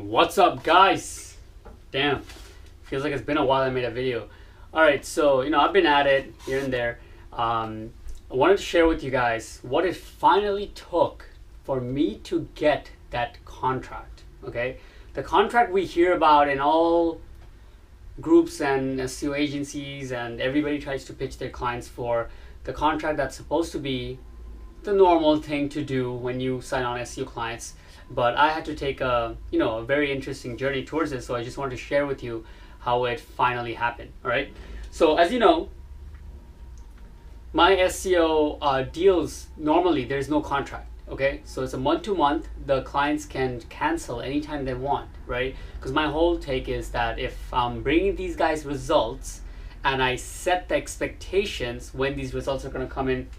What's up, guys? Damn, feels like it's been a while I made a video. Alright, so I've been at it here and there. I wanted to share with you guys what it finally took for me to get that contract. Okay, the contract we hear about in all groups and SEO agencies, and everybody tries to pitch their clients for the contract that's supposed to be the normal thing to do when you sign on SEO clients. But I had to take a a very interesting journey towards it, so I just wanted to share with you how it finally happened. All right, so as you know, my SEO deals, normally there's no contract. Okay, so it's a month to month. The clients can cancel anytime they want, right? Because my whole take is that if I'm bringing these guys results and I set the expectations when these results are going to come in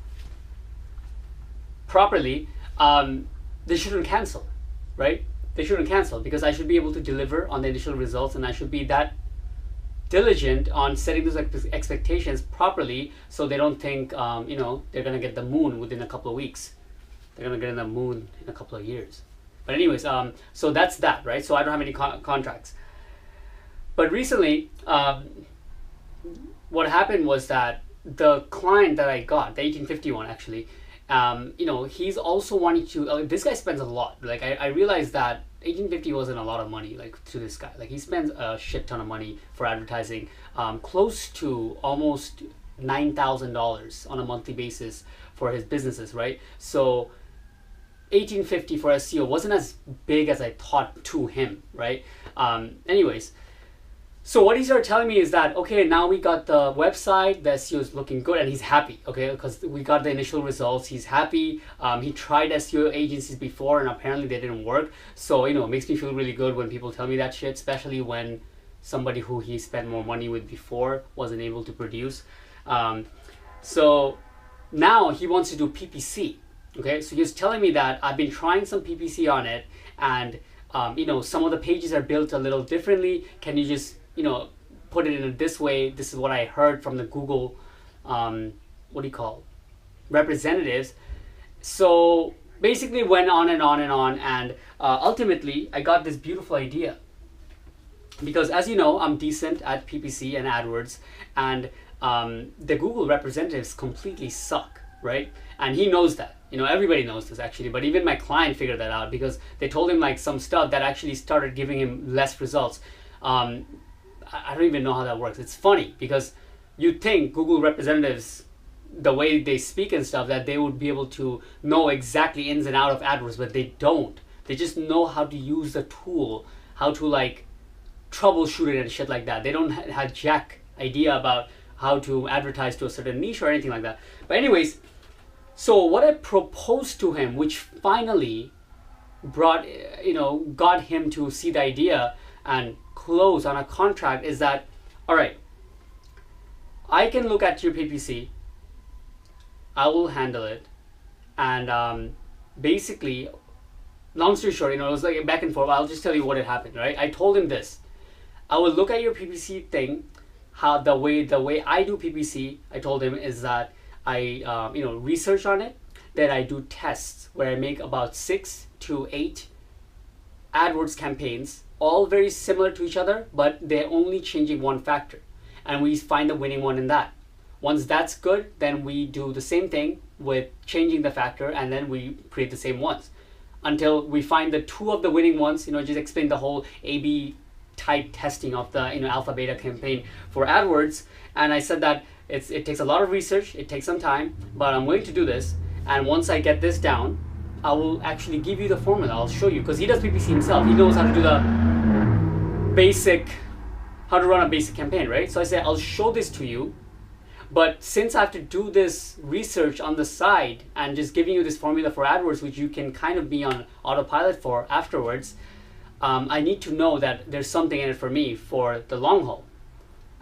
properly, they shouldn't cancel, right? They shouldn't cancel because I should be able to deliver on the initial results, and I should be that diligent on setting those expectations properly, so they don't think they're gonna get the moon within a couple of weeks. They're gonna get in the moon in a couple of years. But anyways, so that's that, right? So I don't have any contracts. But recently, what happened was that the client that I got, the 1851 actually, he's also wanting to, this guy spends a lot. Like I realized that 1850 wasn't a lot of money, like, to this guy. Like, he spends a shit ton of money for advertising, close to almost $9,000 on a monthly basis for his businesses, right? So 1850 for SEO wasn't as big as I thought to him, right? Anyways, so what he started telling me is that, okay, now we got the website, the SEO is looking good, and he's happy, okay, because we got the initial results. He's happy. He tried SEO agencies before, and apparently they didn't work. So, it makes me feel really good when people tell me that shit, especially when somebody who he spent more money with before wasn't able to produce. So now he wants to do PPC, okay? So he was telling me that I've been trying some PPC on it, and, some of the pages are built a little differently. Can you just put it in this way? This is what I heard from the Google, representatives. So basically went on and on and on, and ultimately I got this beautiful idea. Because as you know, I'm decent at PPC and AdWords, and the Google representatives completely suck, right? And he knows that. Everybody knows this actually, but even my client figured that out because they told him like some stuff that actually started giving him less results. I don't even know how that works. It's funny because you'd think Google representatives, the way they speak and stuff, that they would be able to know exactly ins and out of AdWords, but they don't. They just know how to use the tool, how to like troubleshoot it and shit like that. They don't have jack idea about how to advertise to a certain niche or anything like that. But anyways, so what I proposed to him, which finally got him to see the idea and close on a contract, is that, all right, I can look at your PPC, I will handle it, and basically, long story short, it was like back and forth. I'll just tell you what had happened, right? I told him this: I will look at your PPC thing, how the way I do PPC. I told him is that I research on it, that I do tests where I make about 6 to 8 AdWords campaigns, all very similar to each other, but they're only changing one factor, and we find the winning one in that. Once that's good, then we do the same thing with changing the factor, and then we create the same ones until we find the 2 of the winning ones. Just explain the whole A/B type testing of the alpha beta campaign for AdWords. And I said that it takes a lot of research, it takes some time, but I'm willing to do this, and once I get this down, I will actually give you the formula. I'll show you, because he does PPC himself. He knows how to do the how to run a basic campaign, right? So I said, I'll show this to you, but since I have to do this research on the side and just giving you this formula for AdWords, which you can kind of be on autopilot for afterwards, I need to know that there's something in it for me for the long haul.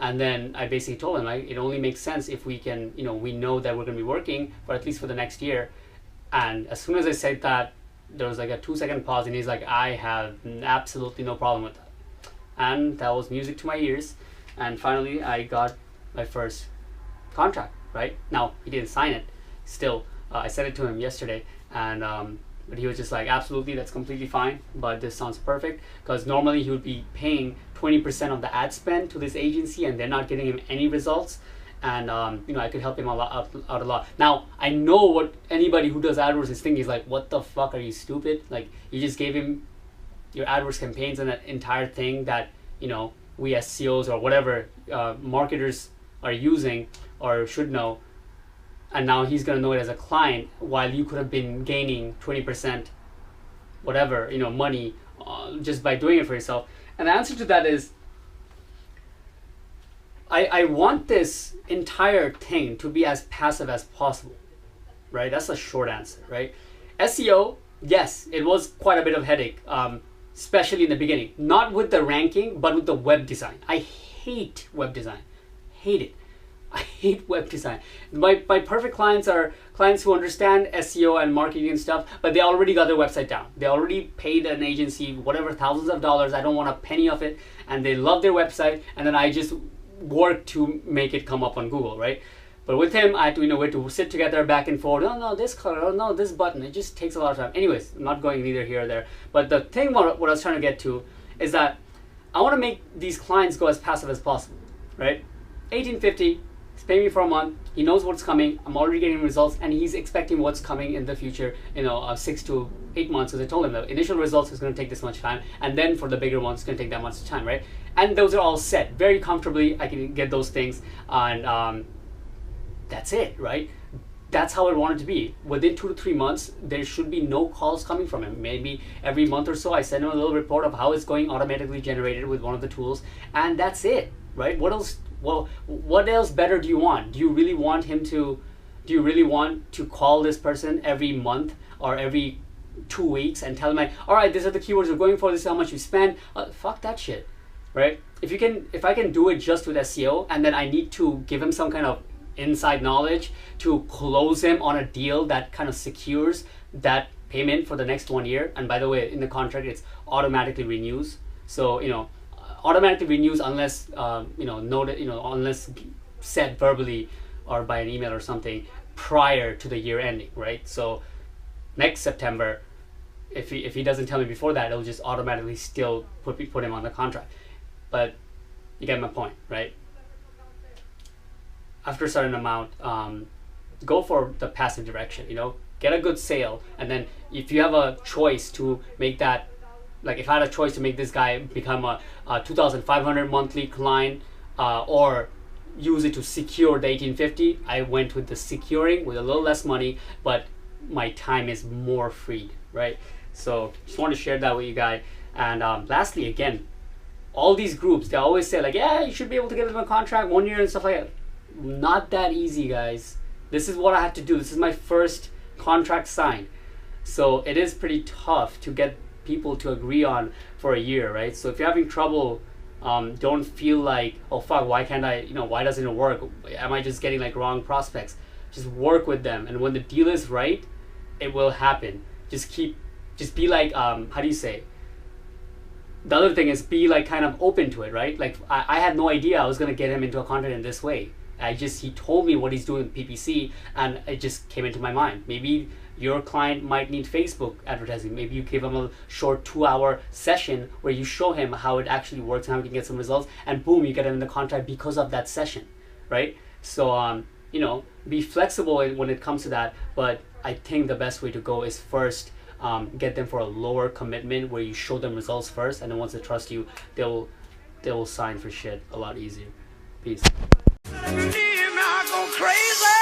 And then I basically told him, it only makes sense if we can, we know that we're going to be working for at least for the next year. And as soon as I said that, there was like a 2-second pause, and he's like, I have absolutely no problem with that. And that was music to my ears. And finally, I got my first contract, right? Now, he didn't sign it. Still, I sent it to him yesterday, and But he was just like, absolutely, that's completely fine, but this sounds perfect, because normally he would be paying 20% of the ad spend to this agency and they're not getting him any results. And I could help him out a lot. Now I know what anybody who does AdWords is thinking is like, what the fuck, are you stupid? Like, you just gave him your AdWords campaigns and that entire thing that we as CEOs or whatever marketers are using or should know, and now he's gonna know it as a client, while you could have been gaining 20% whatever money just by doing it for yourself. And the answer to that is, I want this entire thing to be as passive as possible, right? That's a short answer, right? SEO, yes, it was quite a bit of headache, especially in the beginning. Not with the ranking, but with the web design. I hate web design. Hate it. I hate web design. My perfect clients are clients who understand SEO and marketing and stuff, but they already got their website down. They already paid an agency whatever, thousands of dollars. I don't want a penny of it, and they love their website, and then I just work to make it come up on Google, right? But with him, I had to, we had to sit together back and forth. Oh no, this color. Oh no, this button. It just takes a lot of time. Anyways, I'm not going neither here or there. But the thing, what I was trying to get to, is that I want to make these clients go as passive as possible, right? $18.50. He's paying me for a month. He knows what's coming. I'm already getting results, and he's expecting what's coming in the future. 6 to 8 months. Because I told him the initial results is going to take this much time, and then for the bigger ones, it's going to take that much time, right? And those are all set very comfortably. I can get those things, and that's it, right? That's how I want it to be. Within 2 to 3 months, there should be no calls coming from him. Maybe every month or so, I send him a little report of how it's going, automatically generated with one of the tools, and that's it, right? What else? Well, what else better do you want? Do you really want to call this person every month or every 2 weeks and tell them like, all right, these are the keywords we're going for, this is how much you spend? Fuck that shit, right? If I can do it just with SEO, and then I need to give him some kind of inside knowledge to close him on a deal that kind of secures that payment for the next 1 year. And by the way, in the contract, it's automatically renews. So, automatically renews unless unless said verbally or by an email or something prior to the year ending, right? So next September, if he doesn't tell me before that, it'll just automatically still put him on the contract. But you get my point, right? After a certain amount, go for the passive direction. Get a good sale, and then if you have a choice to make that, like if I had a choice to make this guy become a 2,500 monthly client, or use it to secure the 1850, I went with the securing with a little less money, but my time is more freed, right? So just want to share that with you guys. And lastly, again, all these groups, they always say like, yeah, you should be able to get them a contract 1 year and stuff like that. Not that easy, guys. This is what I had to do. This is my first contract signed. So it is pretty tough to get people to agree on for a year, right? So if you're having trouble, don't feel like, oh fuck, why can't I, why doesn't it work? Am I just getting like wrong prospects? Just work with them, and when the deal is right, it will happen. Just be like, how do you say? The other thing is be like kind of open to it, right? Like I had no idea I was gonna get him into a contract in this way. He told me what he's doing with PPC, and it just came into my mind. Maybe your client might need Facebook advertising. Maybe you give him a short 2-hour session where you show him how it actually works and how he can get some results, and boom, you get him in the contract because of that session, right? So, be flexible when it comes to that, but I think the best way to go is first get them for a lower commitment where you show them results first, and then once they trust you, they will sign for shit a lot easier. Peace. Go crazy.